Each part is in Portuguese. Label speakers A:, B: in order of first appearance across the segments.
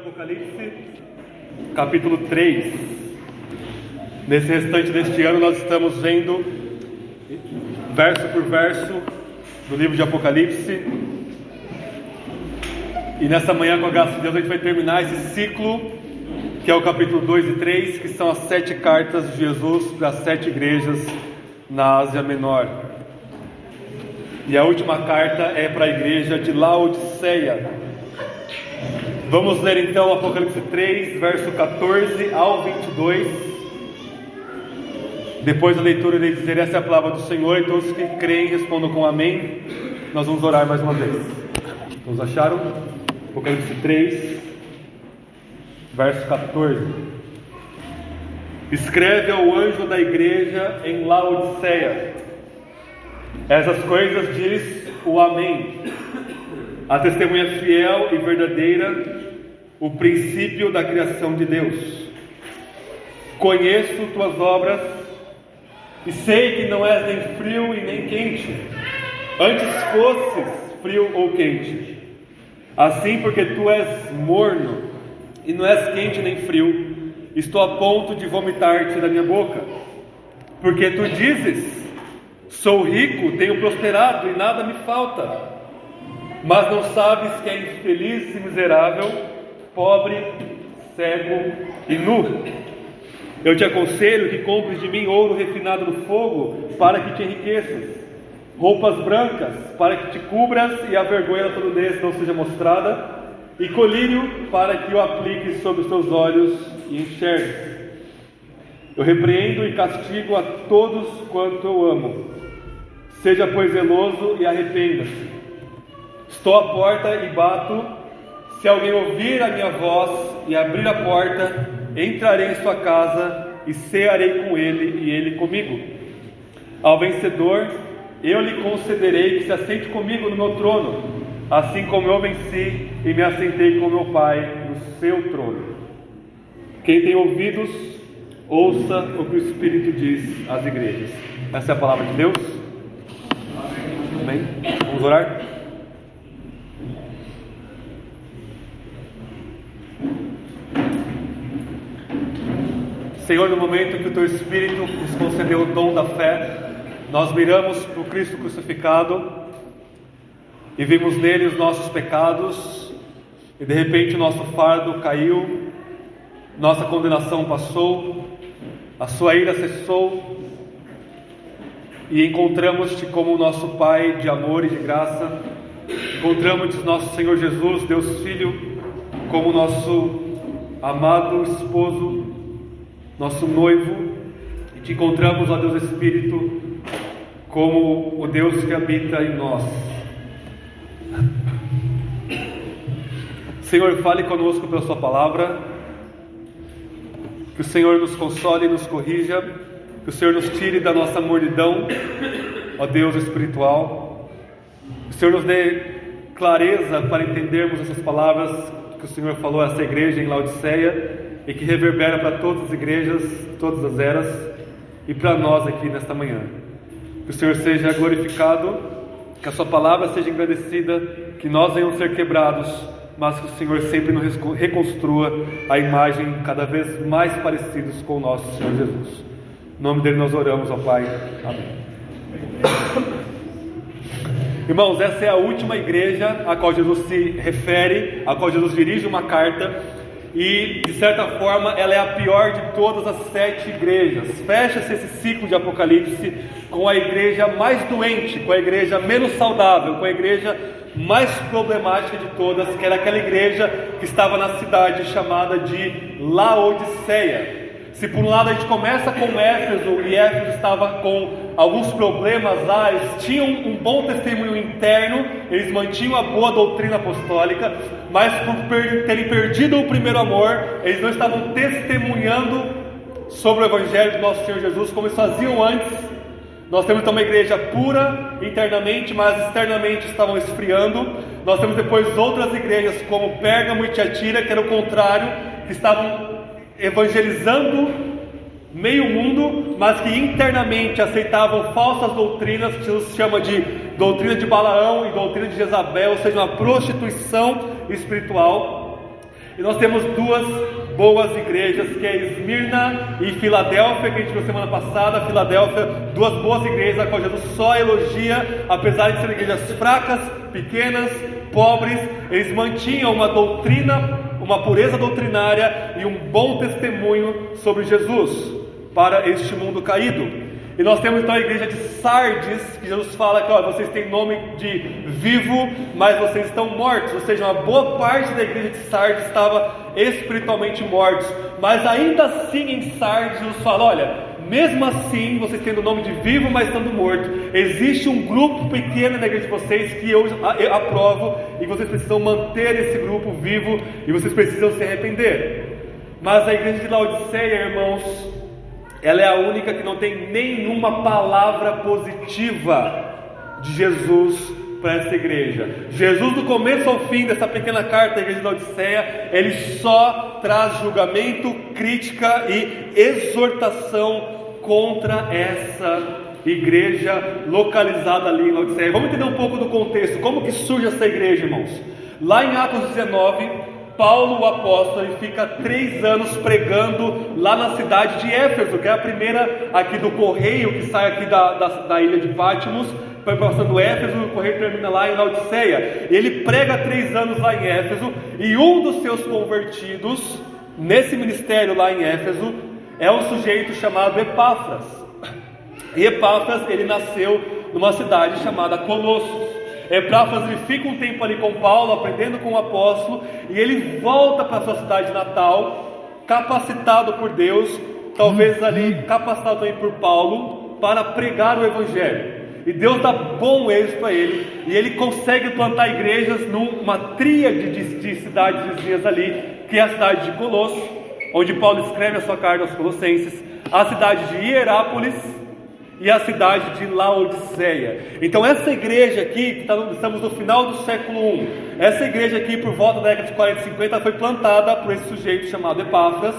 A: Apocalipse, capítulo 3. Nesse restante deste ano nós estamos vendo verso por verso do livro de Apocalipse. E nessa manhã, com a graça de Deus, a gente vai terminar esse ciclo, que é o capítulo 2 e 3, que são as 7 cartas de Jesus para as 7 igrejas na Ásia Menor. E a última carta é para a igreja de Laodiceia. Vamos ler então Apocalipse 3, verso 14 ao 22. Depois da leitura ele dizer: essa é a palavra do Senhor, e todos que creem respondam com amém. Nós vamos orar mais uma vez. Todos acharam? Apocalipse 3, verso 14. Escreve ao anjo da igreja em Laodiceia: essas coisas diz o Amém, a testemunha fiel e verdadeira, o princípio da criação de Deus. Conheço tuas obras e sei que não és nem frio e nem quente. Antes fosses frio ou quente. Assim, porque tu és morno e não és quente nem frio, estou a ponto de vomitar-te da minha boca. Porque tu dizes: sou rico, tenho prosperado e nada me falta. Mas não sabes que é infeliz e miserável, pobre, cego e nu. Eu te aconselho que compres de mim ouro refinado no fogo, para que te enriqueças, roupas brancas, para que te cubras e a vergonha da tua nudez não seja mostrada, e colírio, para que o apliques sobre os teus olhos e enxergues. Eu repreendo e castigo a todos quanto eu amo. Seja, pois, zeloso e arrependa-se. Estou à porta e bato. Se alguém ouvir a minha voz e abrir a porta, entrarei em sua casa e cearei com ele e ele comigo. Ao vencedor, eu lhe concederei que se assente comigo no meu trono, assim como eu venci e me assentei com meu Pai no seu trono. Quem tem ouvidos, ouça o que o Espírito diz às igrejas. Essa é a palavra de Deus. Amém? Vamos orar? Senhor, no momento que o Teu Espírito nos concedeu o dom da fé, nós miramos para o Cristo crucificado e vimos nele os nossos pecados, e de repente o nosso fardo caiu, nossa condenação passou, a Sua ira cessou, e encontramos-te como nosso Pai de amor e de graça. Encontramos nosso Senhor Jesus, Deus Filho, como nosso amado esposo, nosso noivo, e te encontramos, ó Deus Espírito, como o Deus que habita em nós. Senhor, fale conosco pela Sua palavra, que o Senhor nos console e nos corrija, que o Senhor nos tire da nossa mornidão, ó Deus espiritual, que o Senhor nos dê clareza para entendermos essas palavras que o Senhor falou a essa igreja em Laodiceia, e que reverbera para todas as igrejas, todas as eras, e para nós aqui nesta manhã. Que o Senhor seja glorificado, que a Sua palavra seja engrandecida, que nós venhamos ser quebrados, mas que o Senhor sempre nos reconstrua a imagem cada vez mais parecidos com o nosso Senhor Jesus. Em nome dele nós oramos, ó Pai. Amém. Irmãos, essa é a última igreja a qual Jesus se refere, a qual Jesus dirige uma carta. E, de certa forma, ela é a pior de todas as 7 igrejas. Fecha-se esse ciclo de Apocalipse com a igreja mais doente, com a igreja menos saudável, com a igreja mais problemática de todas, que era aquela igreja que estava na cidade chamada de Laodiceia. Se por um lado a gente começa com Éfeso, e Éfeso estava com alguns problemas lá, eles tinham um bom testemunho interno, eles mantinham a boa doutrina apostólica, mas por terem perdido o primeiro amor, eles não estavam testemunhando sobre o Evangelho do nosso Senhor Jesus como eles faziam antes. Nós temos então uma igreja pura internamente, mas externamente estavam esfriando. Nós temos depois outras igrejas como Pérgamo e Tiatira, que era o contrário, que estavam evangelizando meio mundo, mas que internamente aceitavam falsas doutrinas, que Jesus chama de doutrina de Balaão e doutrina de Jezabel, ou seja, uma prostituição espiritual. E nós temos duas boas igrejas, que é Esmirna e Filadélfia, que a gente viu semana passada. Filadélfia, duas boas igrejas, a qual Jesus só elogia, apesar de serem igrejas fracas, pequenas, pobres. Eles mantinham uma doutrina, uma pureza doutrinária e um bom testemunho sobre Jesus para este mundo caído. E nós temos então a igreja de Sardes, que Jesus fala que vocês têm nome de vivo, mas vocês estão mortos. Ou seja, uma boa parte da igreja de Sardes estava espiritualmente mortos. Mas ainda assim em Sardes Jesus fala: olha, mesmo assim vocês tendo o nome de vivo, mas estando morto, existe um grupo pequeno na igreja de vocês que eu aprovo, e vocês precisam manter esse grupo vivo, e vocês precisam se arrepender. Mas a igreja de Laodiceia, irmãos, ela é a única que não tem nenhuma palavra positiva de Jesus para essa igreja. Jesus, do começo ao fim dessa pequena carta à igreja de Laodiceia, ele só traz julgamento, crítica e exortação contra essa igreja localizada ali em Laodiceia. Vamos entender um pouco do contexto, como que surge essa igreja, irmãos. Lá em Atos 19, Paulo, o apóstolo, ele fica 3 anos pregando lá na cidade de Éfeso, que é a primeira aqui do correio, que sai aqui da ilha de Patmos, vai passando Éfeso, o correio termina lá em Laodiceia. Ele prega 3 anos lá em Éfeso, e um dos seus convertidos, nesse ministério lá em Éfeso, é um sujeito chamado Epáfras. E Epáfras, ele nasceu numa cidade chamada Colossos. Epáfras, ele fica um tempo ali com Paulo, aprendendo com o apóstolo, e ele volta para a sua cidade natal, capacitado por Deus, talvez ali capacitado também por Paulo, para pregar o evangelho. E Deus dá bom êxito a ele, e ele consegue plantar igrejas numa tríade de cidades vizinhas ali, que é a cidade de Colosso, onde Paulo escreve a sua carta aos Colossenses, a cidade de Hierápolis e a cidade de Laodiceia. Então essa igreja aqui, estamos no final do século I, essa igreja aqui por volta da década de 40 e 50 foi plantada por esse sujeito chamado Epáfras,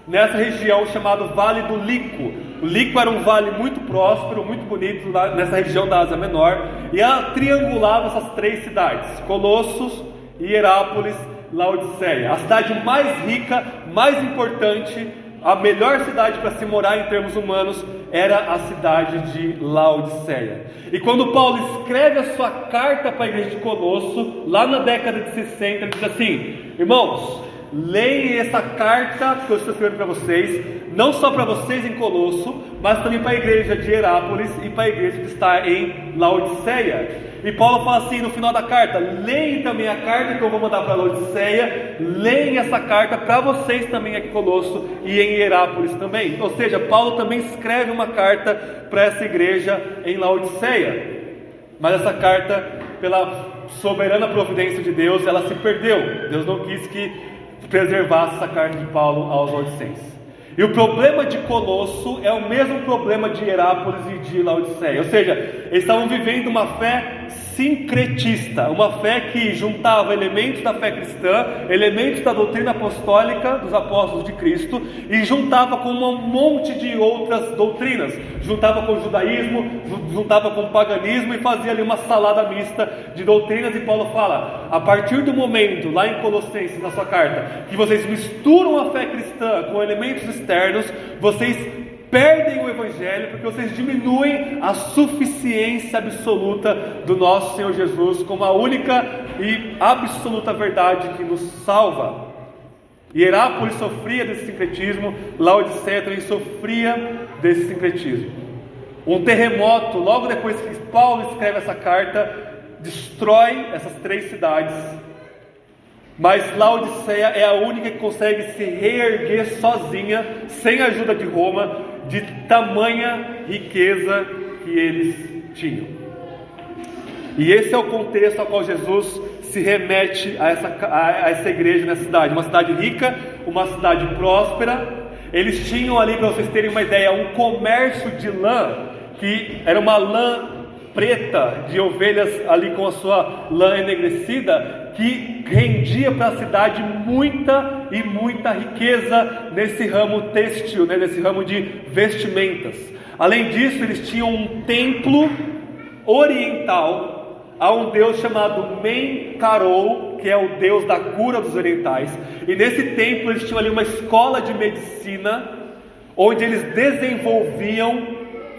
A: nessa região chamada Vale do Lico. O Lico era um vale muito próspero, muito bonito, lá nessa região da Ásia Menor, e ela triangulava essas 3 cidades: Colossos, Hierápolis, Laodiceia. A cidade mais rica, mais importante, a melhor cidade para se morar em termos humanos era a cidade de Laodiceia. E quando Paulo escreve a sua carta para a igreja de Colosso, lá na década de 60, ele diz assim: irmãos, leiam essa carta que eu estou escrevendo para vocês, não só para vocês em Colosso, mas também para a igreja de Hierápolis e para a igreja que está em Laodiceia. E Paulo fala assim no final da carta: leem também a carta que eu vou mandar para Laodiceia, leem essa carta para vocês também aqui em Colosso e em Hierápolis também. Ou seja, Paulo também escreve uma carta para essa igreja em Laodiceia. Mas essa carta, pela soberana providência de Deus, ela se perdeu. Deus não quis que preservasse essa carta de Paulo aos Laodicenses. E o problema de Colosso é o mesmo problema de Hierápolis e de Laodiceia. Ou seja, eles estavam vivendo uma fé sincretista, uma fé que juntava elementos da fé cristã, elementos da doutrina apostólica dos apóstolos de Cristo, e juntava com um monte de outras doutrinas. Juntava com o judaísmo, juntava com o paganismo, e fazia ali uma salada mista de doutrinas. E Paulo fala: a partir do momento, lá em Colossenses, na sua carta, que vocês misturam a fé cristã com elementos externos, vocês perdem o evangelho, porque vocês diminuem a suficiência absoluta do nosso Senhor Jesus como a única e absoluta verdade que nos salva. Hierápolis sofria desse sincretismo, Laodiceia também sofria desse sincretismo. Um terremoto, logo depois que Paulo escreve essa carta, destrói essas 3 cidades. Mas Laodiceia é a única que consegue se reerguer sozinha, sem a ajuda de Roma, de tamanha riqueza que eles tinham. E esse é o contexto ao qual Jesus se remete a essa igreja nessa cidade. Uma cidade rica, uma cidade próspera. Eles tinham ali, para vocês terem uma ideia, um comércio de lã, que era uma lã preta de ovelhas ali com a sua lã enegrecida, que rendia para a cidade muita e muita riqueza nesse ramo têxtil, nesse ramo de vestimentas. Além disso, eles tinham um templo oriental a um deus chamado Menkarou, Apolo, que é o deus da cura dos orientais, e nesse templo eles tinham ali uma escola de medicina, onde eles desenvolviam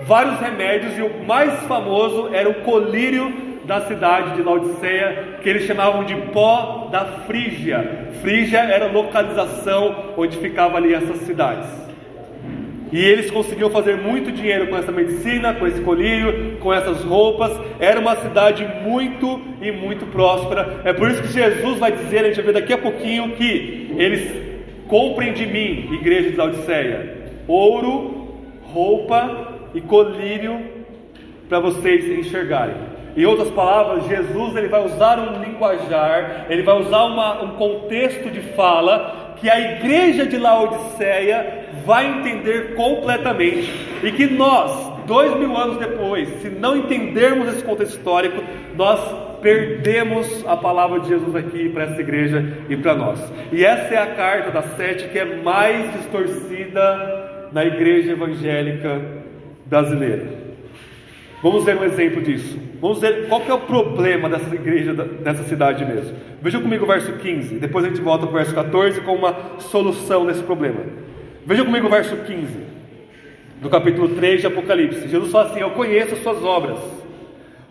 A: vários remédios, e o mais famoso era o colírio da cidade de Laodiceia, que eles chamavam de pó da Frígia. Frígia era a localização onde ficava ali essas cidades. E eles conseguiam fazer muito dinheiro com essa medicina, com esse colírio, com essas roupas. Era uma cidade muito e muito próspera. É por isso que Jesus vai dizer, a gente vai ver daqui a pouquinho, que eles comprem de mim, igreja de Laodiceia, ouro, roupa e colírio para vocês enxergarem. Em outras palavras, Jesus ele vai usar um linguajar, ele vai usar um contexto de fala que a igreja de Laodiceia vai entender completamente, e que nós, 2000 anos depois, se não entendermos esse contexto histórico, nós perdemos a palavra de Jesus aqui para essa igreja e para nós. E essa é a carta das 7 que é mais distorcida na igreja evangélica brasileira. Vamos ver um exemplo disso. Vamos ver qual que é o problema dessa igreja, dessa cidade mesmo. Vejam comigo o verso 15, depois a gente volta para o verso 14 com uma solução desse problema. Vejam comigo o verso 15, do capítulo 3 de Apocalipse. Jesus fala assim: eu conheço as suas obras.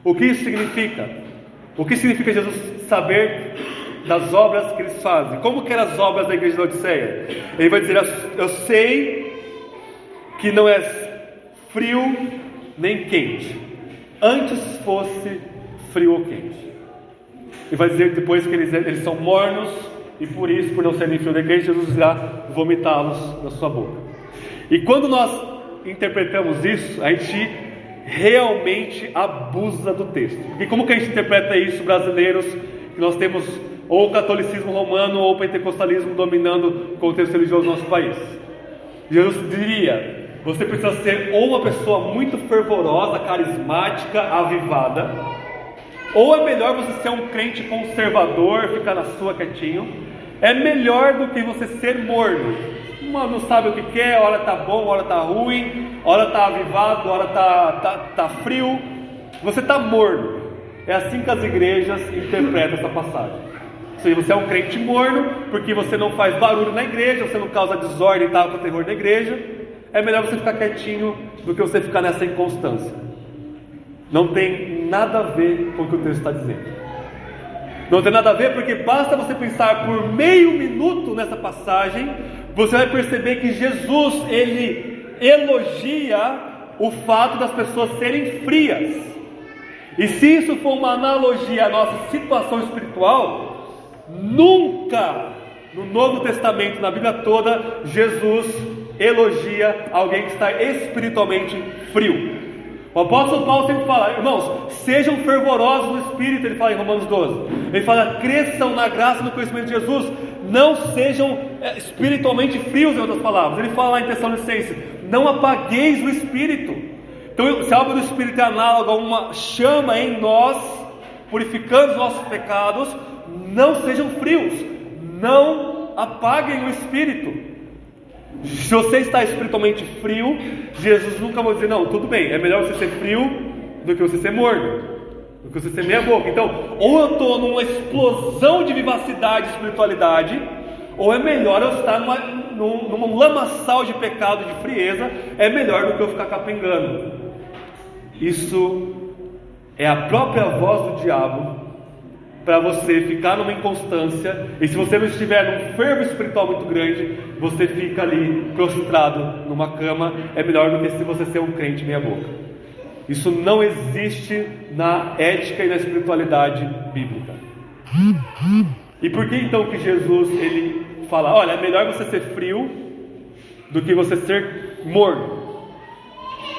A: O que isso significa? O que significa Jesus saber das obras que eles fazem? Como que eram as obras da igreja de Laodiceia? Ele vai dizer: eu sei que não és frio nem quente, antes fosse frio ou quente. E vai dizer depois que eles são mornos, e por isso, por não serem frio da igreja, Jesus irá vomitá-los na sua boca. E quando nós interpretamos isso, a gente realmente abusa do texto. Porque como que a gente interpreta isso, brasileiros, que nós temos ou o catolicismo romano ou o pentecostalismo dominando o contexto religioso do nosso país? Jesus diria: você precisa ser ou uma pessoa muito fervorosa, carismática, avivada, ou é melhor você ser um crente conservador, ficar na sua quietinho. É melhor do que você ser morno. Não sabe o que quer, hora tá bom, hora tá ruim, hora tá avivado, hora tá frio. Você tá morno. É assim que as igrejas interpretam essa passagem. Ou seja, você é um crente morno, porque você não faz barulho na igreja, você não causa desordem e tal, com terror na igreja. É melhor você ficar quietinho do que você ficar nessa inconstância. Não tem nada a ver com o que o texto está dizendo. Não tem nada a ver, porque basta você pensar por meio minuto nessa passagem, você vai perceber que Jesus, ele elogia o fato das pessoas serem frias. E se isso for uma analogia à nossa situação espiritual, nunca no Novo Testamento, na Bíblia toda, Jesus elogia alguém que está espiritualmente frio. O apóstolo Paulo sempre fala: irmãos, sejam fervorosos no Espírito. Ele fala em Romanos 12, ele fala: cresçam na graça e no conhecimento de Jesus, não sejam espiritualmente frios, em outras palavras. Ele fala lá em Tessalonicenses: não apagueis o Espírito. Então, se a obra do Espírito é análoga a uma chama em nós, purificando os nossos pecados, não sejam frios, não apaguem o Espírito. Se você está espiritualmente frio, Jesus nunca vai dizer: não, tudo bem, é melhor você ser frio do que você ser morno, do que você ser meia boca. Então, ou eu estou numa explosão de vivacidade e espiritualidade, ou é melhor eu estar num lamaçal de pecado, de frieza. É melhor do que eu ficar capengando. Isso é a própria voz do diabo para você ficar numa inconstância, e se você não estiver num fervo espiritual muito grande, você fica ali prostrado numa cama. É melhor do que se você ser um crente meia boca. Isso não existe na ética e na espiritualidade bíblica. E por que então que Jesus ele fala: olha, é melhor você ser frio do que você ser morno?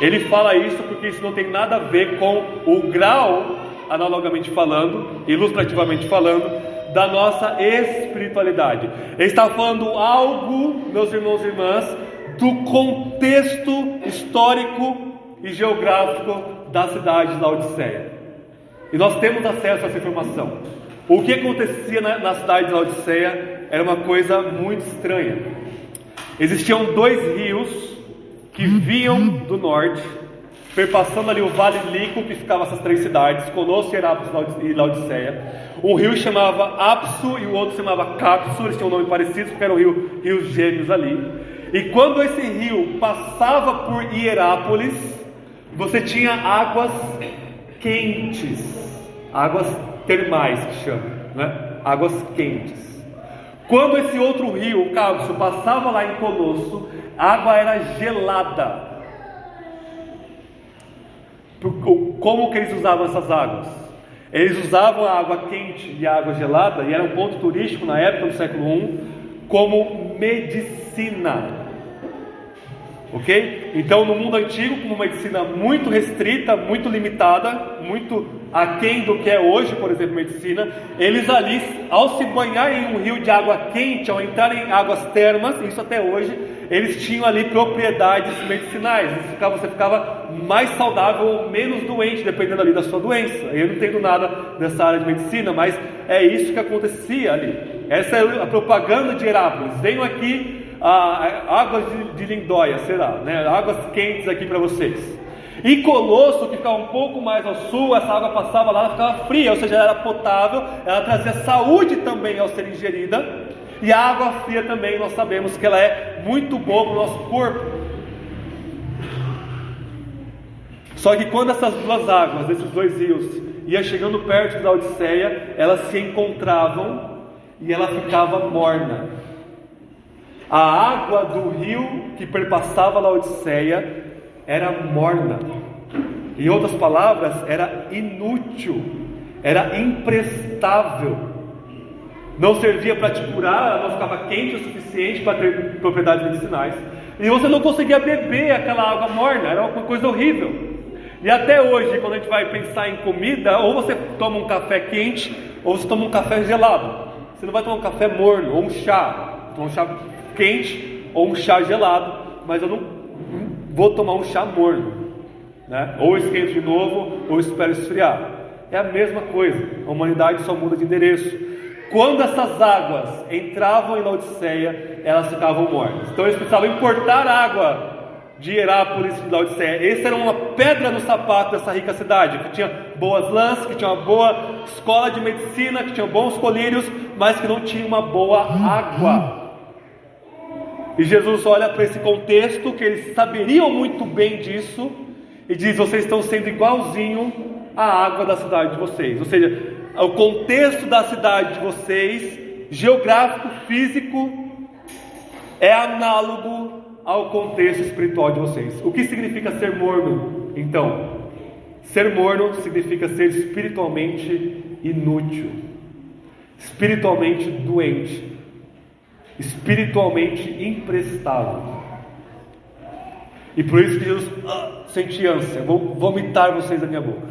A: Ele fala isso porque isso não tem nada a ver com o grau, analogamente falando, ilustrativamente falando, da nossa espiritualidade. Ele está falando algo, meus irmãos e irmãs, do contexto histórico e geográfico da cidade de Laodiceia. E nós temos acesso a essa informação. O que acontecia na cidade de Laodiceia era uma coisa muito estranha. Existiam dois rios que vinham do norte perpassando ali o Vale Lico, que ficava essas 3 cidades, Colosso, Hierápolis e Laodiceia. Um rio chamava Apso e o outro chamava Capso, eles tinham um nome parecido porque eram rios gêmeos ali. E quando esse rio passava por Hierápolis, você tinha águas quentes, águas termais que chamam, né? Águas quentes. Quando esse outro rio, o Capso, passava lá em Colosso, a água era gelada. Como que eles usavam essas águas? Eles usavam a água quente e a água gelada, e era um ponto turístico na época, no século I, como medicina. Ok? Então, no mundo antigo, com uma medicina muito restrita, muito limitada, muito aquém do que é hoje, por exemplo, medicina, eles ali, ao se banhar em um rio de água quente, ao entrar em águas termas, isso até hoje, eles tinham ali propriedades medicinais. Você ficava mais saudável ou menos doente, dependendo ali da sua doença. Eu não entendo nada dessa área de medicina, mas é isso que acontecia ali. Essa é a propaganda de Hierápolis. Venham aqui, águas de Lindóia, será, né? Águas quentes aqui para vocês. E Colosso, que ficava um pouco mais ao sul, essa água passava lá, ela ficava fria, ou seja, ela era potável, ela trazia saúde também ao ser ingerida. E a água fria também, nós sabemos que ela é muito boa para o nosso corpo. Só que quando essas duas águas, esses dois rios, iam chegando perto da Laodiceia, elas se encontravam e ela ficava morna. A água do rio que perpassava a Laodiceia era morna. Em outras palavras, era inútil, era imprestável. Não servia para te curar, ela não ficava quente o suficiente para ter propriedades medicinais. E você não conseguia beber aquela água morna, era uma coisa horrível. E até hoje, quando a gente vai pensar em comida, ou você toma um café quente, ou você toma um café gelado. Você não vai tomar um café morno, ou um chá. Tomar um chá quente, ou um chá gelado. Mas eu não vou tomar um chá morno, né? Ou esquento de novo, ou espero esfriar. É a mesma coisa, a humanidade só muda de endereço. Quando essas águas entravam em Laodiceia, elas ficavam mornas. Então eles precisavam importar água de Hierápolis e de Laodiceia. Essa era uma pedra no sapato dessa rica cidade, que tinha boas lãs, que tinha uma boa escola de medicina, que tinha bons colírios, mas que não tinha uma boa água. E Jesus olha para esse contexto, que eles saberiam muito bem disso, e diz: vocês estão sendo igualzinho à água da cidade de vocês. Ou seja, o contexto da cidade de vocês, geográfico, físico, é análogo ao contexto espiritual de vocês. O que significa ser morno? Então, ser morno significa ser espiritualmente inútil, espiritualmente doente, espiritualmente imprestável. E por isso que Jesus sente ânsia: vou vomitar vocês da minha boca.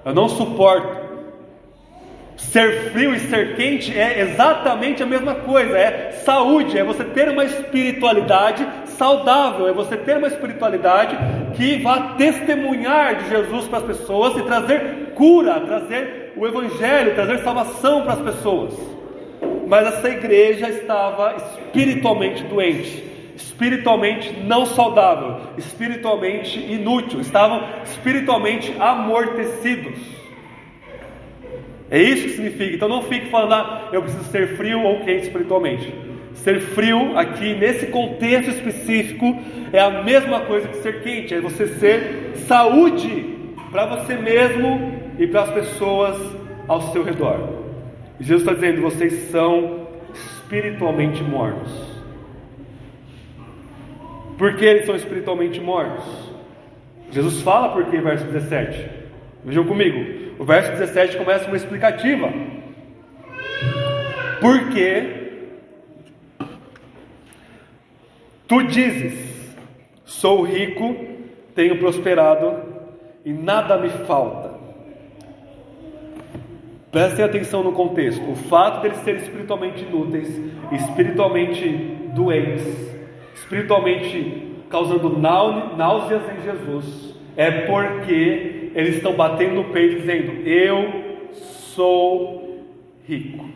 A: Eu não suporto. Ser frio e ser quente é exatamente a mesma coisa, é saúde, é você ter uma espiritualidade saudável, é você ter uma espiritualidade que vá testemunhar de Jesus para as pessoas e trazer cura, trazer o Evangelho, trazer salvação para as pessoas. Mas essa igreja estava espiritualmente doente, espiritualmente não saudável, espiritualmente inútil, estavam espiritualmente amortecidos. É isso que significa. Então não fique falando: eu preciso ser frio ou quente espiritualmente. Ser frio aqui nesse contexto específico é a mesma coisa que ser quente. É você ser saúde para você mesmo e para as pessoas ao seu redor. E Jesus está dizendo: vocês são espiritualmente mortos. Por que eles são espiritualmente mortos? Jesus fala por quê, verso 17. Vejam comigo. O verso 17 começa uma explicativa. Porque tu dizes: sou rico, tenho prosperado e nada me falta. Prestem atenção no contexto. O fato deles serem espiritualmente inúteis, espiritualmente doentes, espiritualmente causando náuseas em Jesus, é porque eles estão batendo no peito dizendo: eu sou rico,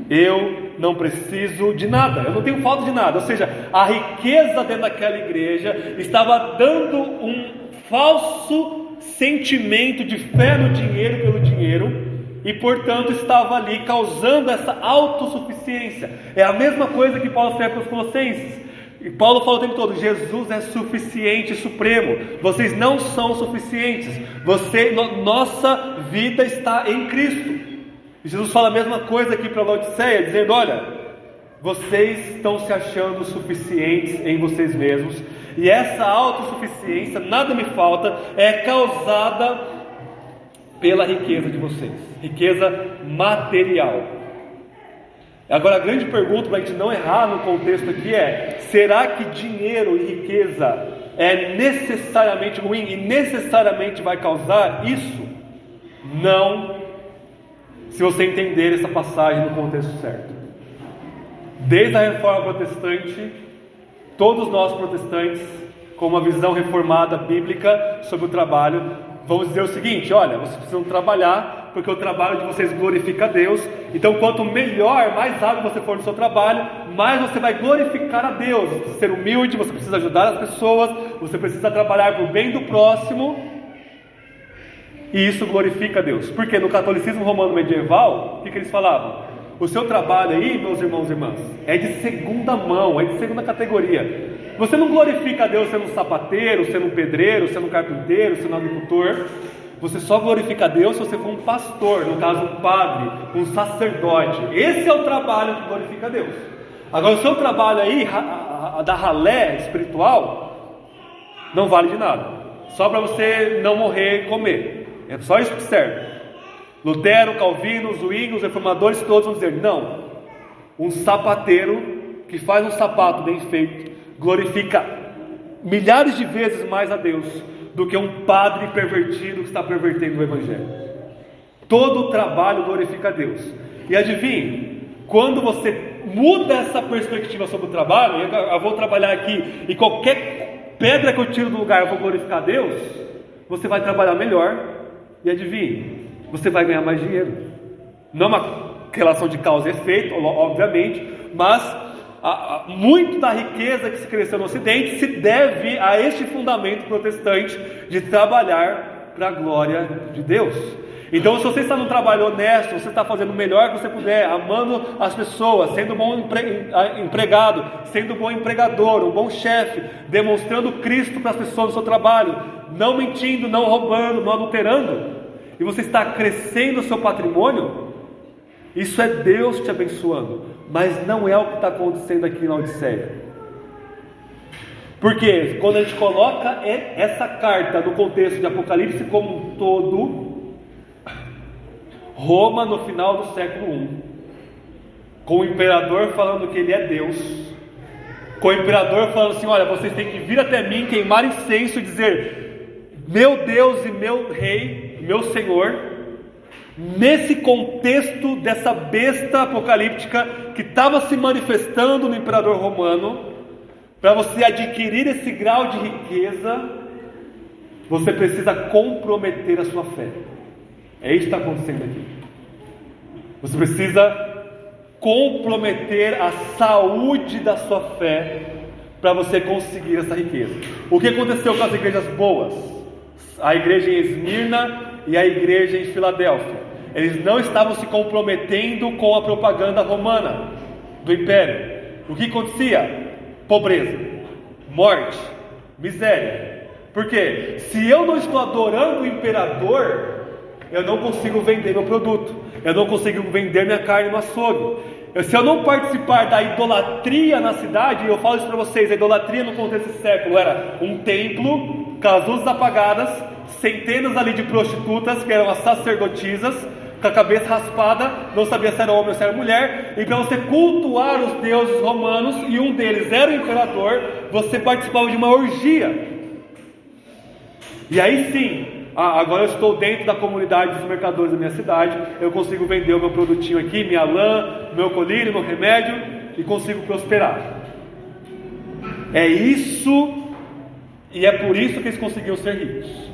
A: eu não preciso de nada, eu não tenho falta de nada. Ou seja, a riqueza dentro daquela igreja estava dando um falso sentimento de fé no dinheiro pelo dinheiro, e portanto estava ali causando essa autossuficiência. É a mesma coisa que Paulo escreve para os Colossenses. E Paulo fala o tempo todo: Jesus é suficiente e supremo, vocês não são suficientes, nossa vida está em Cristo. E Jesus fala a mesma coisa aqui para Laodiceia, dizendo: olha, vocês estão se achando suficientes em vocês mesmos, e essa autossuficiência, nada me falta, é causada pela riqueza de vocês, riqueza material. Agora, a grande pergunta, para a gente não errar no contexto aqui, é: será que dinheiro e riqueza é necessariamente ruim e necessariamente vai causar isso? Não, se você entender essa passagem no contexto certo. Desde a reforma protestante, todos nós protestantes, com uma visão reformada bíblica sobre o trabalho, vamos dizer o seguinte: olha, vocês precisam trabalhar, porque o trabalho de vocês glorifica a Deus. Então, quanto melhor, mais hábil você for no seu trabalho, mais você vai glorificar a Deus. Você precisa ser humilde, você precisa ajudar as pessoas, você precisa trabalhar para o bem do próximo, e isso glorifica a Deus. Porque no catolicismo romano medieval, o que eles falavam? O seu trabalho aí, meus irmãos e irmãs, é de segunda mão, é de segunda categoria. Você não glorifica a Deus sendo um sapateiro, sendo um pedreiro, sendo um carpinteiro, sendo um agricultor. Você só glorifica a Deus se você for um pastor, no caso um padre, um sacerdote. Esse é o trabalho que glorifica a Deus. Agora, o seu trabalho aí, da ralé espiritual, não vale de nada, só para você não morrer e comer. É só isso que serve. Lutero, Calvino, Zwingli, os reformadores todos vão dizer: não, um sapateiro que faz um sapato bem feito glorifica milhares de vezes mais a Deus do que um padre pervertido que está pervertendo o Evangelho. Todo o trabalho glorifica a Deus. E adivinhe, quando você muda essa perspectiva sobre o trabalho, eu vou trabalhar aqui e qualquer pedra que eu tiro do lugar eu vou glorificar a Deus, você vai trabalhar melhor e adivinhe, você vai ganhar mais dinheiro. Não é uma relação de causa e efeito, obviamente, mas muito da riqueza que se cresceu no Ocidente se deve a este fundamento protestante de trabalhar para a glória de Deus. Então, se você está num trabalho honesto, você está fazendo o melhor que você puder, amando as pessoas, sendo um bom empregado, sendo um bom empregador, um bom chefe, demonstrando Cristo para as pessoas no seu trabalho, não mentindo, não roubando, não adulterando, e você está crescendo o seu patrimônio, isso é Deus te abençoando, mas não é o que está acontecendo aqui na Laodiceia. Porque quando a gente coloca essa carta no contexto de Apocalipse como um todo, Roma no final do século I, com o imperador falando que ele é Deus, com o imperador falando assim: olha, vocês têm que vir até mim, queimar incenso e dizer: meu Deus e meu rei, meu Senhor. Nesse contexto dessa besta apocalíptica que estava se manifestando no imperador romano, para você adquirir esse grau de riqueza, você precisa comprometer a sua fé. É isso que está acontecendo aqui. Você precisa comprometer a saúde da sua fé para você conseguir essa riqueza. O que aconteceu com as igrejas boas? A igreja em Esmirna e a igreja em Filadélfia. Eles não estavam se comprometendo com a propaganda romana do império. O que acontecia? Pobreza, morte, miséria. Por quê? Se eu não estou adorando o imperador, eu não consigo vender meu produto, eu não consigo vender minha carne no açougue. Se eu não participar da idolatria na cidade, eu falo isso para vocês, a idolatria no contexto desse século era um templo com as luzes apagadas, centenas ali de prostitutas que eram as sacerdotisas, com a cabeça raspada, não sabia se era homem ou se era mulher, e para você cultuar os deuses romanos, e um deles era o imperador, você participava de uma orgia. E aí sim, agora eu estou dentro da comunidade dos mercadores da minha cidade, eu consigo vender o meu produtinho aqui, minha lã, meu colírio, meu remédio, e consigo prosperar. É isso, e é por isso que eles conseguiam ser ricos.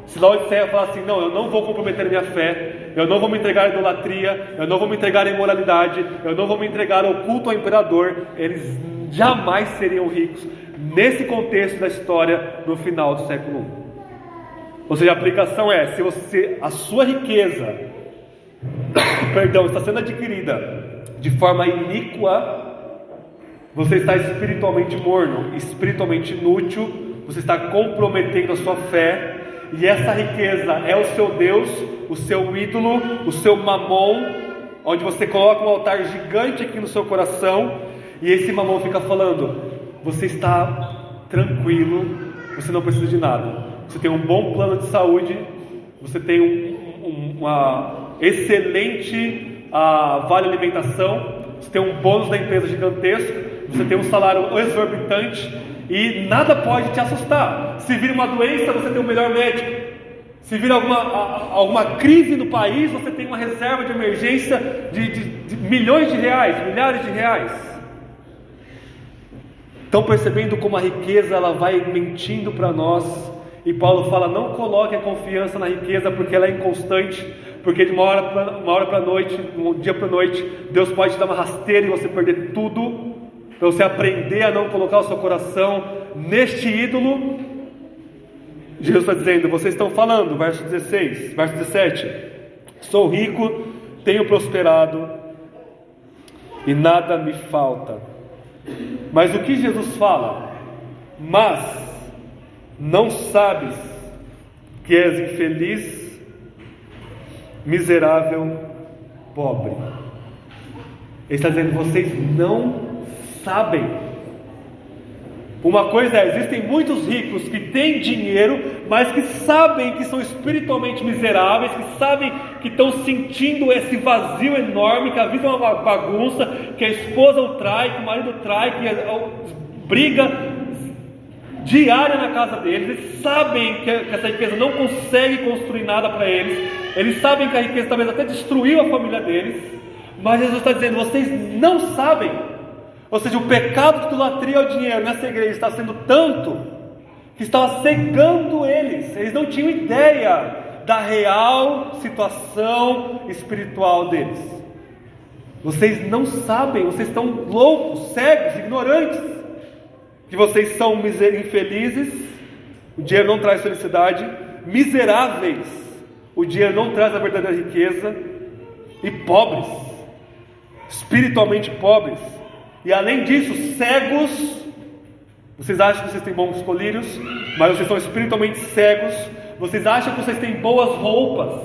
A: Se Laodiceia falar assim: não, eu não vou comprometer a minha fé, eu não vou me entregar à idolatria, eu não vou me entregar à imoralidade, eu não vou me entregar ao culto ao imperador, eles jamais seriam ricos nesse contexto da história no final do século I. Ou seja, a aplicação é: se a sua riqueza, está sendo adquirida de forma iníqua, você está espiritualmente morno, espiritualmente inútil, você está comprometendo a sua fé, e essa riqueza é o seu Deus, o seu ídolo, o seu mamon, onde você coloca um altar gigante aqui no seu coração, e esse mamon fica falando: você está tranquilo, você não precisa de nada, você tem um bom plano de saúde, você tem uma excelente vale alimentação, você tem um bônus da empresa gigantesco, você tem um salário exorbitante e nada pode te assustar. Se vir uma doença, você tem o melhor médico. Se vir alguma crise no país, você tem uma reserva de emergência de milhões de reais, milhares de reais. Estão percebendo como a riqueza ela vai mentindo para nós? E Paulo fala: não coloque a confiança na riqueza, porque ela é inconstante, porque de uma hora para noite, de um dia para noite, Deus pode te dar uma rasteira e você perder tudo, para você aprender a não colocar o seu coração neste ídolo. Jesus está dizendo: vocês estão falando, verso 17, sou rico, tenho prosperado e nada me falta. Mas o que Jesus fala? Mas não sabes que és infeliz, miserável, pobre. Ele está dizendo: vocês não sabem. Uma coisa é: existem muitos ricos que têm dinheiro, mas que sabem que são espiritualmente miseráveis, que sabem que estão sentindo esse vazio enorme, que a vida é uma bagunça, que a esposa o trai, que o marido trai, que briga diária na casa deles. Eles sabem que essa riqueza não consegue construir nada para eles, eles sabem que a riqueza talvez até destruiu a família deles, mas Jesus está dizendo: vocês não sabem. Ou seja, o pecado de idolatria ao dinheiro nessa igreja está sendo tanto que estava cegando eles. Eles não tinham ideia da real situação espiritual deles. Vocês não sabem, vocês estão loucos, cegos, ignorantes, que vocês são infelizes, o dinheiro não traz felicidade, miseráveis, o dinheiro não traz a verdadeira riqueza, e pobres, espiritualmente pobres. E além disso, cegos. Vocês acham que vocês têm bons colírios, mas vocês são espiritualmente cegos. Vocês acham que vocês têm boas roupas,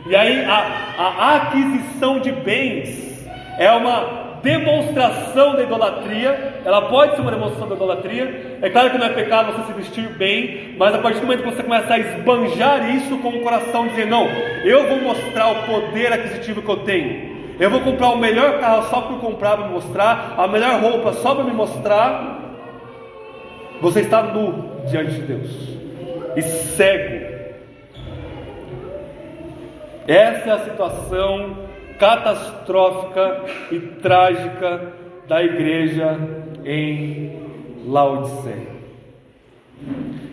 A: e aí a aquisição de bens é uma demonstração da idolatria. Ela pode ser uma demonstração da idolatria. É claro que não é pecado você se vestir bem, mas a partir do momento que você começa a esbanjar isso com o coração, dizer: não, eu vou mostrar o poder aquisitivo que eu tenho, eu vou comprar o melhor carro só por comprar, para me mostrar, a melhor roupa só para me mostrar. Você está nu diante de Deus e cego. Essa é a situação catastrófica e trágica da igreja em Laodiceia.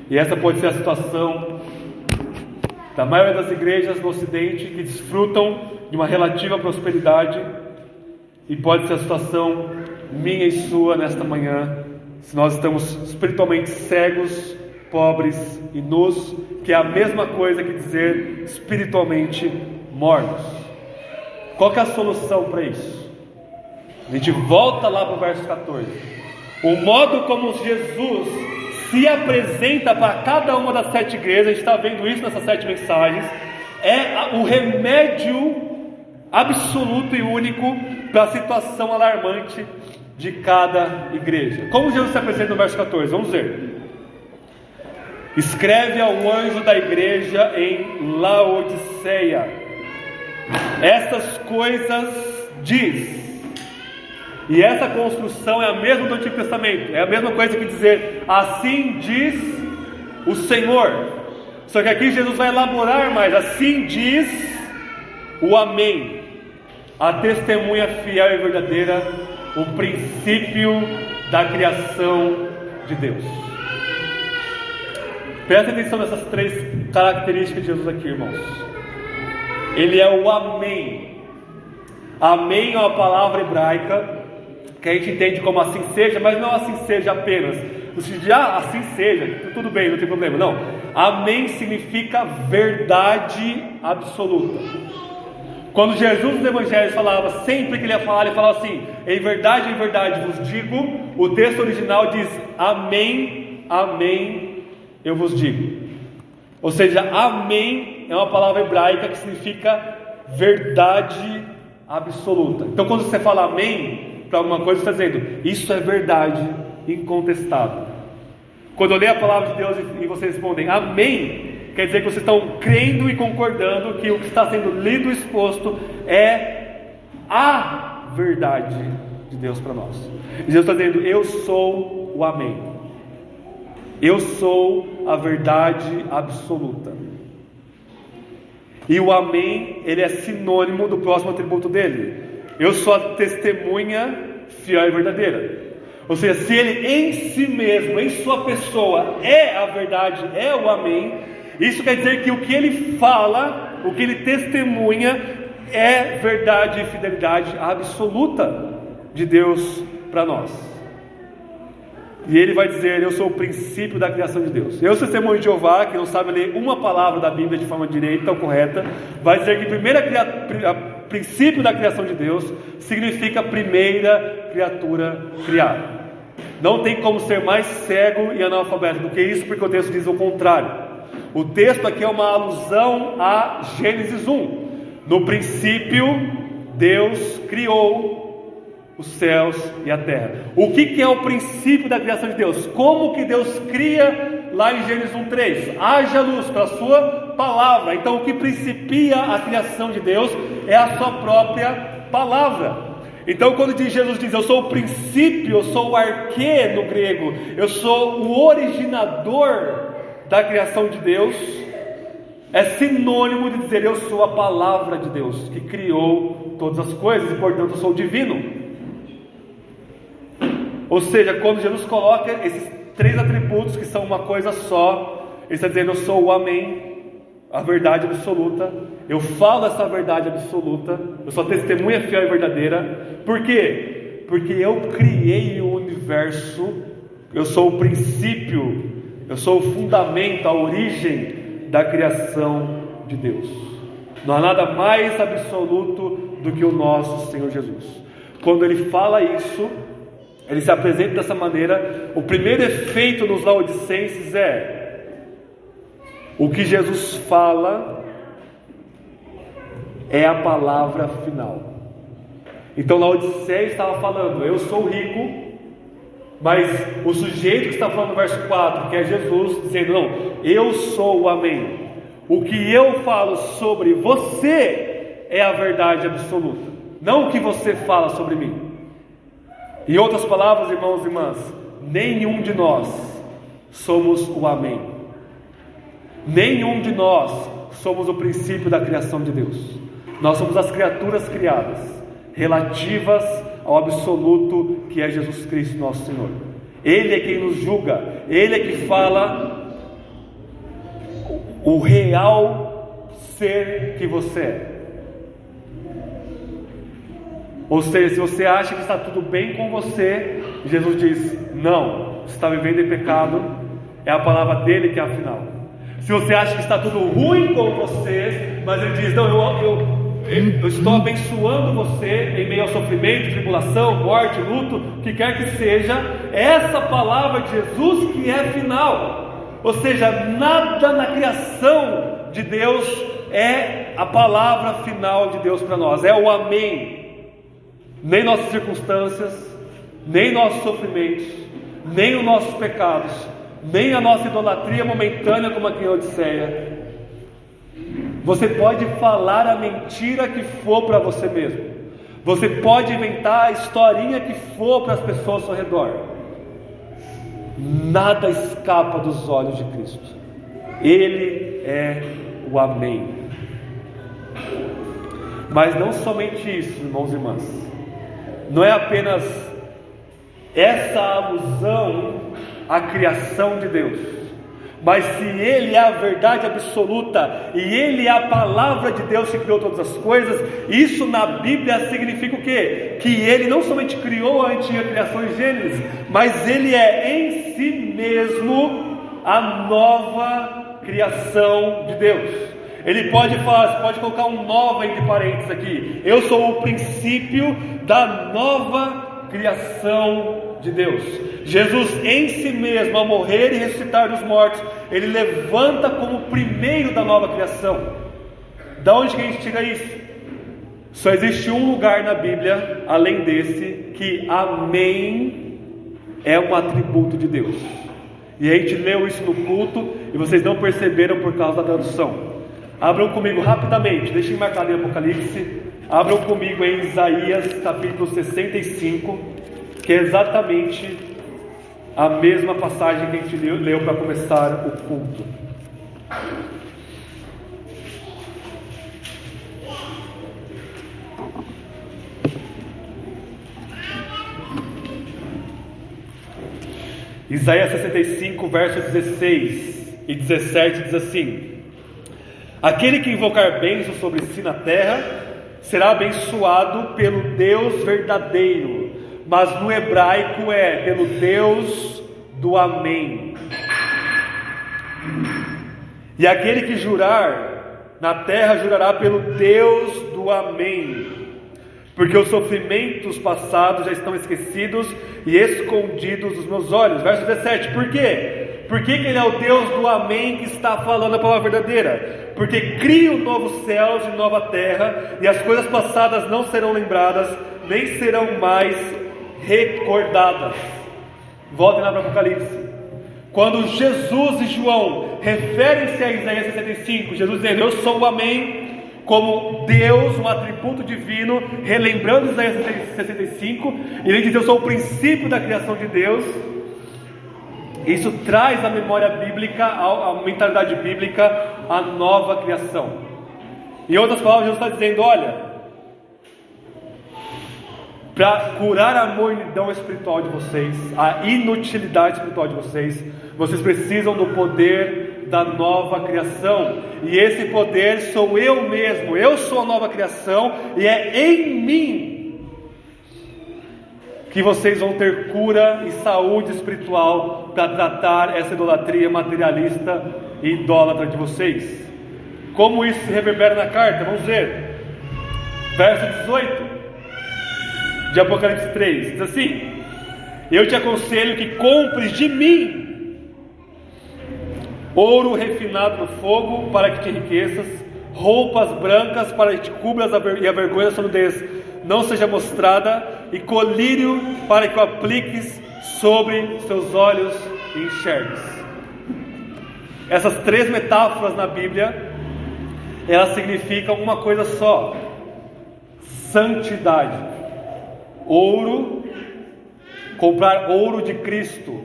A: E essa pode ser a situação da maioria das igrejas no Ocidente, que desfrutam de uma relativa prosperidade, e pode ser a situação minha e sua nesta manhã, se nós estamos espiritualmente cegos, pobres e nus, que é a mesma coisa que dizer espiritualmente mortos. Qual que é a solução para isso? A gente volta lá para o verso 14. O modo como Jesus se apresenta para cada uma das 7 igrejas, a gente está vendo isso nessas 7 mensagens, é o remédio absoluto e único para a situação alarmante de cada igreja. Como Jesus se apresenta no verso 14? Vamos ver. Escreve ao anjo da igreja em Laodiceia: estas coisas diz. E essa construção é a mesma do Antigo Testamento, é a mesma coisa que dizer: assim diz o Senhor. Só que aqui Jesus vai elaborar mais: assim diz o Amém, a testemunha fiel e verdadeira, o princípio da criação de Deus. Presta atenção nessas 3 características de Jesus aqui, irmãos. Ele é o Amém. Amém é uma palavra hebraica que a gente entende como assim seja, mas não assim seja apenas no sentido de assim seja, tudo bem, não tem problema. Não, Amém significa verdade absoluta. Quando Jesus nos evangelhos falava, sempre que ele ia falar, ele falava assim: em verdade vos digo. O texto original diz: amém, amém, eu vos digo. Ou seja, amém é uma palavra hebraica que significa verdade absoluta. Então quando você fala amém para alguma coisa, você está dizendo: isso é verdade incontestável. Quando eu leio a palavra de Deus e vocês respondem amém, quer dizer que vocês estão crendo e concordando que o que está sendo lido e exposto é a verdade de Deus para nós. E Deus está dizendo: eu sou o amém, eu sou a verdade absoluta. E o amém, ele é sinônimo do próximo atributo dele: eu sou a testemunha fiel e verdadeira. Ou seja, se ele em si mesmo, em sua pessoa, é a verdade, é o amém, isso quer dizer que o que ele fala, o que ele testemunha, é verdade e fidelidade absoluta de Deus para nós. E ele vai dizer: eu sou o princípio da criação de Deus. Eu, testemunho de Jeová, que não sabe ler uma palavra da Bíblia de forma direita ou correta, vai dizer que princípio da criação de Deus significa primeira criatura criada. Não tem como ser mais cego e analfabeto do que isso, porque o texto diz o contrário. O texto aqui é uma alusão a Gênesis 1. No princípio, Deus criou os céus e a terra. O que é o princípio da criação de Deus? Como que Deus cria lá em Gênesis 1:3? Haja luz, pela sua palavra. Então o que principia a criação de Deus é a sua própria palavra. Então quando Jesus diz: eu sou o princípio, eu sou o arquê no grego, eu sou o originador da criação de Deus, é sinônimo de dizer: eu sou a palavra de Deus que criou todas as coisas, e portanto eu sou divino. Ou seja, quando Jesus coloca esses três atributos que são uma coisa só, ele está dizendo: eu sou o amém, a verdade absoluta, eu falo essa verdade absoluta, eu sou a testemunha fiel e verdadeira. Por quê? Porque eu criei o universo, eu sou o princípio, eu sou o fundamento, a origem da criação de Deus. Não há nada mais absoluto do que o nosso Senhor Jesus. Quando ele fala isso, ele se apresenta dessa maneira. O primeiro efeito nos Laodicenses é: o que Jesus fala é a palavra final. Então Laodiceia estava falando: eu sou rico, mas o sujeito que está falando no verso 4, que é Jesus, dizendo: não, eu sou o amém. O que eu falo sobre você é a verdade absoluta, não o que você fala sobre mim. Em outras palavras, irmãos e irmãs, nenhum de nós somos o amém. Nenhum de nós somos o princípio da criação de Deus. Nós somos as criaturas criadas, relativas ao absoluto que é Jesus Cristo nosso Senhor. Ele é quem nos julga, Ele é que fala o real ser que você é. Ou seja, se você acha que está tudo bem com você, Jesus diz: não, você está vivendo em pecado, é a palavra dele que é a final. Se você acha que está tudo ruim com você, mas ele diz: não, eu estou abençoando você em meio ao sofrimento, tribulação, morte, luto, o que quer que seja, essa palavra de Jesus que é final. Ou seja, nada na criação de Deus é a palavra final de Deus para nós, é o amém. Nem nossas circunstâncias, nem nossos sofrimentos, nem os nossos pecados, nem a nossa idolatria momentânea como aqui em Laodiceia. Você pode falar a mentira que for para você mesmo, você pode inventar a historinha que for para as pessoas ao seu redor, nada escapa dos olhos de Cristo. Ele é o amém. Mas não somente isso, irmãos e irmãs, não é apenas essa alusão à criação de Deus, mas se Ele é a verdade absoluta e Ele é a palavra de Deus que criou todas as coisas, isso na Bíblia significa o quê? Que Ele não somente criou a antiga criação em Gênesis, mas Ele é em si mesmo a nova criação de Deus. Ele pode falar, você pode colocar um nova entre parênteses aqui. Eu sou o princípio da nova criação de Deus. Jesus em si mesmo, ao morrer e ressuscitar dos mortos, ele levanta como o primeiro da nova criação. Da onde que a gente tira isso? Só existe um lugar na Bíblia, além desse, que amém é um atributo de Deus. E a gente leu isso no culto e vocês não perceberam por causa da tradução. Abram comigo rapidamente, deixem marcado em Apocalipse. Abram comigo em Isaías capítulo 65, que é exatamente a mesma passagem que a gente leu para começar o culto. Isaías 65, versos 16 e 17 diz assim: aquele que invocar bênção sobre si na terra será abençoado pelo Deus verdadeiro, mas no hebraico é pelo Deus do amém. E aquele que jurar na terra jurará pelo Deus do amém, porque os sofrimentos passados já estão esquecidos e escondidos dos meus olhos. Verso 17, por quê? Porque ele é o Deus do amém que está falando a palavra verdadeira. Porque cria novos céus e nova terra, e as coisas passadas não serão lembradas, nem serão mais recordadas. Voltem lá para o Apocalipse. Quando Jesus e João referem-se a Isaías 65, Jesus dizendo, eu sou o amém, como Deus, um atributo divino, relembrando Isaías 65, e ele diz, eu sou o princípio da criação de Deus. Isso traz à memória bíblica, à mentalidade bíblica, a nova criação. Em outras palavras, Jesus está dizendo, olha, para curar a mornidão espiritual de vocês, a inutilidade espiritual de vocês, vocês precisam do poder da nova criação. E esse poder sou eu mesmo, eu sou a nova criação, e é em mim que vocês vão ter cura e saúde espiritual para tratar essa idolatria materialista e idólatra de vocês. Como isso se reverbera na carta? Vamos ver. Verso 18 de Apocalipse 3 diz assim: eu te aconselho que compres de mim ouro refinado no fogo para que te enriqueças, roupas brancas para que te cubras e a vergonha da sua nudez não seja mostrada, e colírio para que o apliques sobre seus olhos e enxergues. Essas três metáforas na Bíblia, elas significam uma coisa só: santidade. Ouro, comprar ouro de Cristo,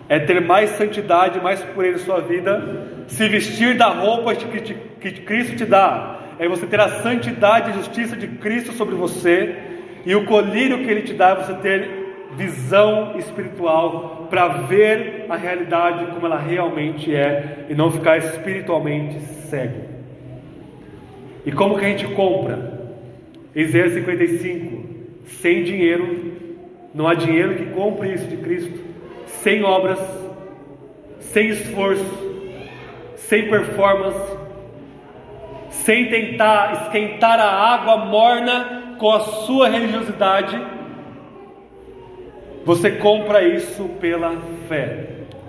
A: é ter mais santidade, mais pureza em sua vida. Se vestir da roupa que Cristo te dá, é você ter a santidade e justiça de Cristo sobre você. E o colírio que Ele te dá é você ter visão espiritual para ver a realidade como ela realmente é, e não ficar espiritualmente cego. E como que a gente compra? Isaías 55: sem dinheiro. Não há dinheiro que compre isso de Cristo. Sem obras, sem esforço, sem performance, sem tentar esquentar a água morna com a sua religiosidade. Você compra isso pela fé,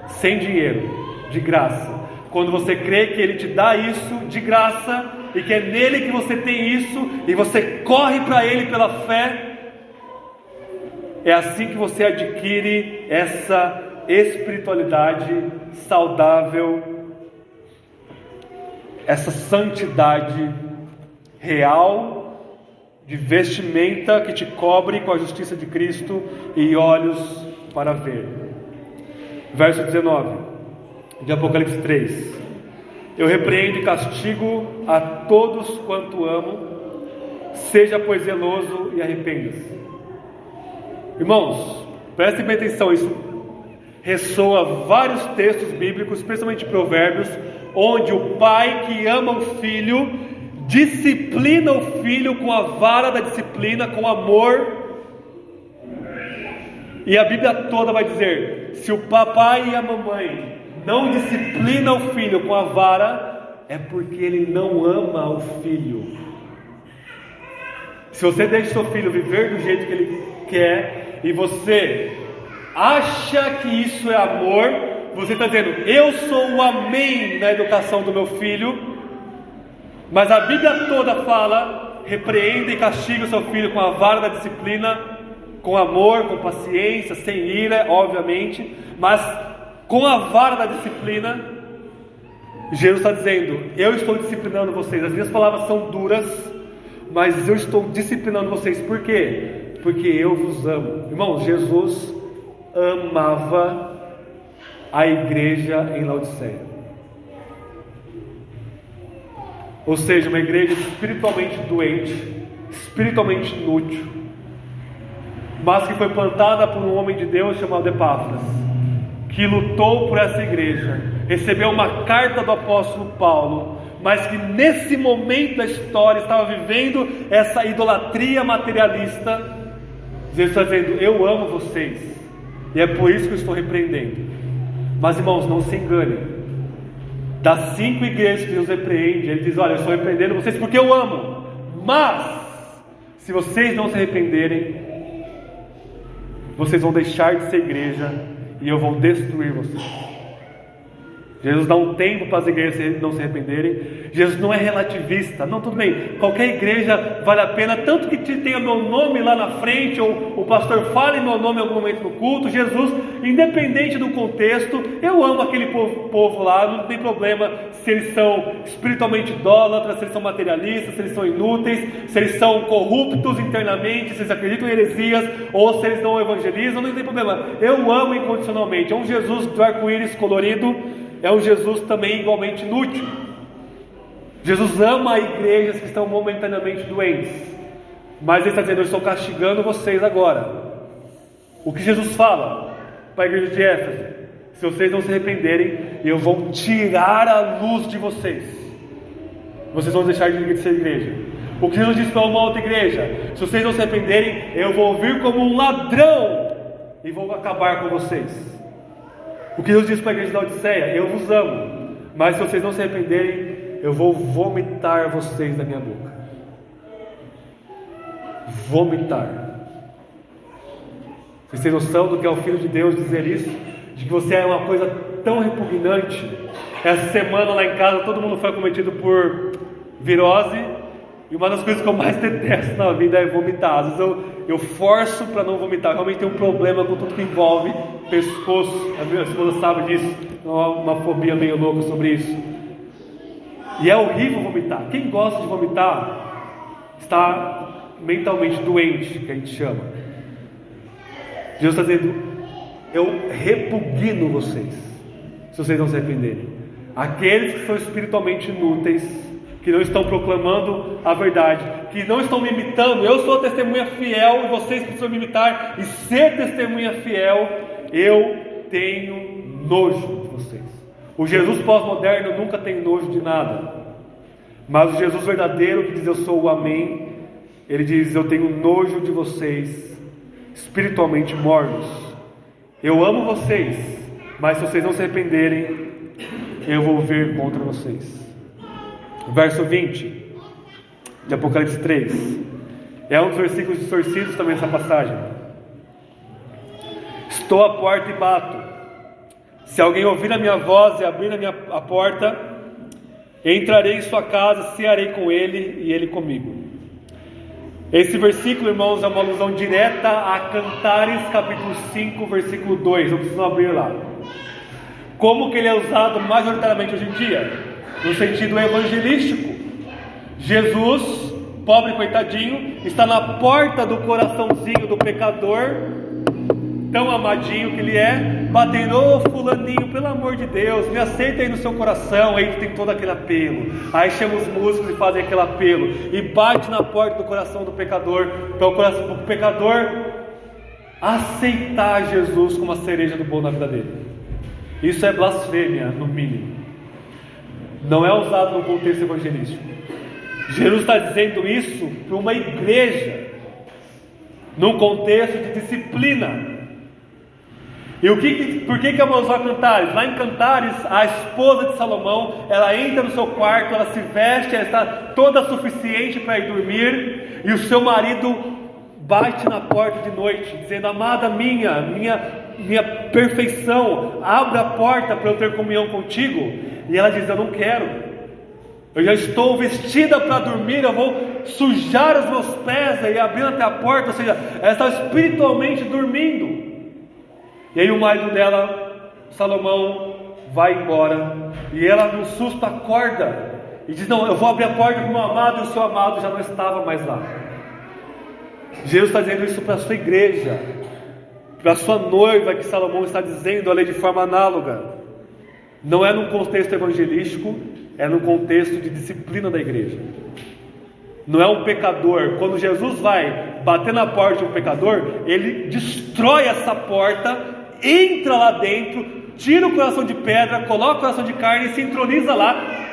A: sem dinheiro, de graça. Quando você crê que Ele te dá isso de graça, e que é nele que você tem isso, e você corre para Ele pela fé, é assim que você adquire essa espiritualidade saudável, essa santidade real, de vestimenta que te cobre com a justiça de Cristo e olhos para ver. Verso 19 de Apocalipse 3: eu repreendo e castigo a todos quanto amo, seja pois zeloso e arrependa-se. Irmãos, prestem bem atenção, isso ressoa vários textos bíblicos, especialmente Provérbios, onde o pai que ama o filho disciplina o filho com a vara da disciplina, com amor. E a Bíblia toda vai dizer: se o papai e a mamãe não disciplina o filho com a vara, é porque ele não ama o filho. Se você deixa seu filho viver do jeito que ele quer, e você acha que isso é amor, você está dizendo, eu sou o amém na educação do meu filho, mas a Bíblia toda fala, repreenda e castiga o seu filho com a vara da disciplina, com amor, com paciência, sem ira, obviamente, mas com a vara da disciplina. Jesus está dizendo, eu estou disciplinando vocês, as minhas palavras são duras, mas eu estou disciplinando vocês. Por quê? Porque eu vos amo. Irmãos, Jesus amava a igreja em Laodiceia, ou seja, uma igreja espiritualmente doente, espiritualmente inútil, mas que foi plantada por um homem de Deus chamado Epáfras, que lutou por essa igreja, recebeu uma carta do apóstolo Paulo, mas que nesse momento da história estava vivendo essa idolatria materialista. Jesus está dizendo, eu amo vocês, e é por isso que eu estou repreendendo. Mas irmãos, não se enganem, das 5 igrejas que Deus repreende, Ele diz, olha, eu estou repreendendo vocês porque eu amo, mas se vocês não se arrependerem, vocês vão deixar de ser igreja, e eu vou destruir vocês. Jesus dá um tempo para as igrejas não se arrependerem. Jesus não é relativista. Não, tudo bem, qualquer igreja vale a pena, tanto que tenha meu nome lá na frente, ou o pastor fale meu nome em algum momento no culto. Jesus, independente do contexto, eu amo aquele povo lá, não tem problema se eles são espiritualmente idólatras, se eles são materialistas, se eles são inúteis, se eles são corruptos internamente, se eles acreditam em heresias, ou se eles não evangelizam, não tem problema. Eu amo incondicionalmente. É um Jesus do arco-íris colorido, é um Jesus também igualmente inútil. Jesus ama igrejas que estão momentaneamente doentes, mas Ele está dizendo, eu estou castigando vocês agora. O que Jesus fala para a igreja de Éfeso? Se vocês não se arrependerem, eu vou tirar a luz de vocês, vocês vão deixar de ser igreja. O que Jesus diz para uma outra igreja? Se vocês não se arrependerem, eu vou vir como um ladrão e vou acabar com vocês. O que Deus diz para a igreja de Laodiceia? Eu vos amo, mas se vocês não se arrependerem, eu vou vomitar vocês da minha boca. Vomitar. Vocês têm noção do que é o Filho de Deus dizer isso? De que você é uma coisa tão repugnante. Essa semana lá em casa todo mundo foi acometido por virose, e uma das coisas que eu mais detesto na vida é vomitar. Às vezes eu forço para não vomitar. Eu realmente tenho um problema com tudo que envolve pescoço. A minha esposa sabe disso. Uma fobia meio louca sobre isso. E é horrível vomitar. Quem gosta de vomitar está mentalmente doente, que a gente chama. Jesus está dizendo, eu repugno vocês, se vocês não se arrependerem. Aqueles que são espiritualmente inúteis, que não estão proclamando a verdade, que não estão me imitando. Eu sou a testemunha fiel, e vocês precisam me imitar e ser testemunha fiel. Eu tenho nojo de vocês. O Jesus pós-moderno nunca tem nojo de nada, mas o Jesus verdadeiro, que diz eu sou o amém, ele diz, eu tenho nojo de vocês espiritualmente mortos. Eu amo vocês, mas se vocês não se arrependerem, eu vou vir contra vocês. Verso 20 de Apocalipse 3 é um dos versículos distorcidos também nessa passagem. Estou à porta e bato. Se alguém ouvir a minha voz e abrir a porta, entrarei em sua casa, cearei com ele e ele comigo. Esse versículo, irmãos, é uma alusão direta a Cantares capítulo 5 versículo 2. Não precisam abrir lá. Como que ele é usado majoritariamente hoje em dia? No sentido evangelístico. Jesus, pobre coitadinho, está na porta do coraçãozinho do pecador, tão amadinho que ele é, batendo, ô fulaninho, pelo amor de Deus, me aceita aí no seu coração. Aí tem todo aquele apelo, aí chama os músicos e fazem aquele apelo, e bate na porta do coração do pecador, para o pecador aceitar Jesus como a cereja do bolo na vida dele. Isso é blasfêmia, no mínimo. Não é usado no contexto evangelístico. Jesus está dizendo isso para uma igreja, num contexto de disciplina. E por que vamos usar Cantares? Lá em Cantares, a esposa de Salomão, ela entra no seu quarto, ela se veste, ela está toda suficiente para ir dormir, e o seu marido bate na porta de noite, dizendo: amada minha perfeição, abra a porta para eu ter comunhão contigo. E ela diz: eu não quero, eu já estou vestida para dormir, eu vou sujar os meus pés e abrir até a porta. Ou seja, ela está espiritualmente dormindo. E aí o marido dela, Salomão, vai embora, e ela no susto acorda e diz: não, eu vou abrir a porta para o meu amado, e o seu amado já não estava mais lá. Jesus está dizendo isso para a sua igreja, para a sua noiva, que Salomão está dizendo ali de forma análoga. Não é num contexto evangelístico, é no contexto de disciplina da igreja. Não é um pecador. Quando Jesus vai bater na porta de um pecador, ele destrói essa porta, entra lá dentro, tira o coração de pedra, coloca o coração de carne e se entroniza lá,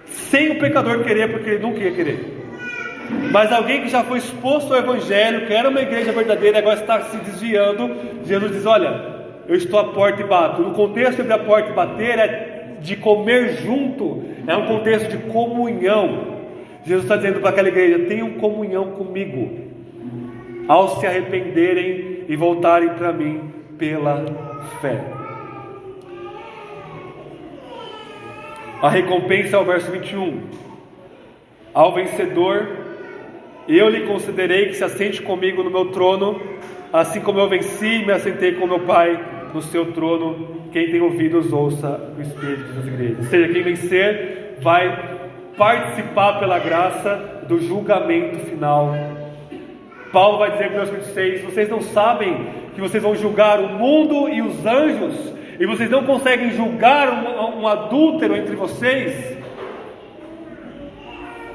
A: sem o pecador querer, porque ele nunca ia querer. Mas alguém que já foi exposto ao evangelho, que era uma igreja verdadeira, agora está se desviando, Jesus diz: olha, eu estou à porta e bato. No contexto de abrir a porta e bater é de comer junto, é um contexto de comunhão. Jesus está dizendo para aquela igreja: tenham comunhão comigo, ao se arrependerem e voltarem para mim pela fé. A recompensa é o verso 21. Ao vencedor, eu lhe concederei que se assente comigo no meu trono, assim como eu venci e me assentei com meu Pai no seu trono. Quem tem ouvidos, ouça o Espírito das igrejas. Ou seja, quem vencer vai participar pela graça do julgamento final. Paulo vai dizer em Mateus 26: vocês não sabem que vocês vão julgar o mundo e os anjos, e vocês não conseguem julgar um adúltero entre vocês?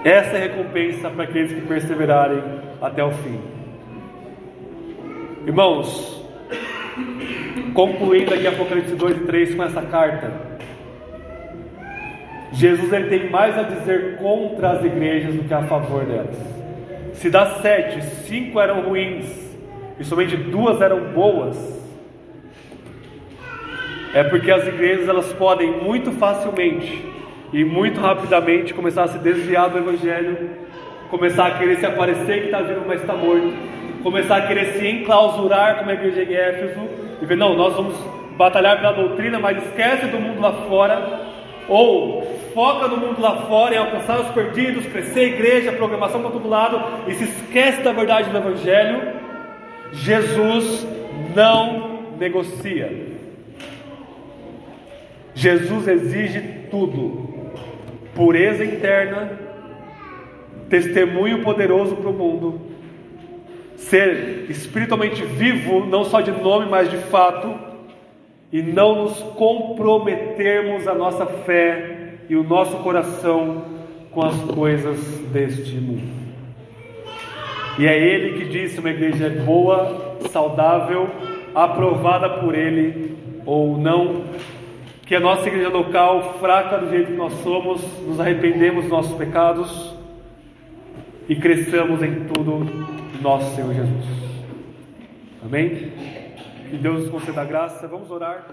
A: Essa é a recompensa para aqueles que perseverarem até o fim. Irmãos, concluindo aqui Apocalipse 2 e 3 com essa carta, Jesus ele tem mais a dizer contra as igrejas do que a favor delas. Se das 7, 5 eram ruins e somente 2 eram boas, é porque as igrejas elas podem muito facilmente e muito rapidamente começar a se desviar do evangelho, começar a querer se aparecer que está vivo, mas está morto, começar a querer se enclausurar como a igreja em Éfeso e ver: não, nós vamos batalhar pela doutrina, mas esquece do mundo lá fora. Ou foca no mundo lá fora, em alcançar os perdidos, crescer a igreja, programação para todo lado, e se esquece da verdade do evangelho. Jesus não negocia. Jesus exige tudo: pureza interna, testemunho poderoso para o mundo, ser espiritualmente vivo, não só de nome, mas de fato, e não nos comprometermos a nossa fé e o nosso coração com as coisas deste mundo. E é Ele que diz se uma igreja é boa, saudável, aprovada por Ele ou não. Que a nossa igreja local, fraca do jeito que nós somos, nos arrependemos dos nossos pecados e cresçamos em tudo nosso Senhor Jesus. Amém? Que Deus nos conceda a graça. Vamos orar.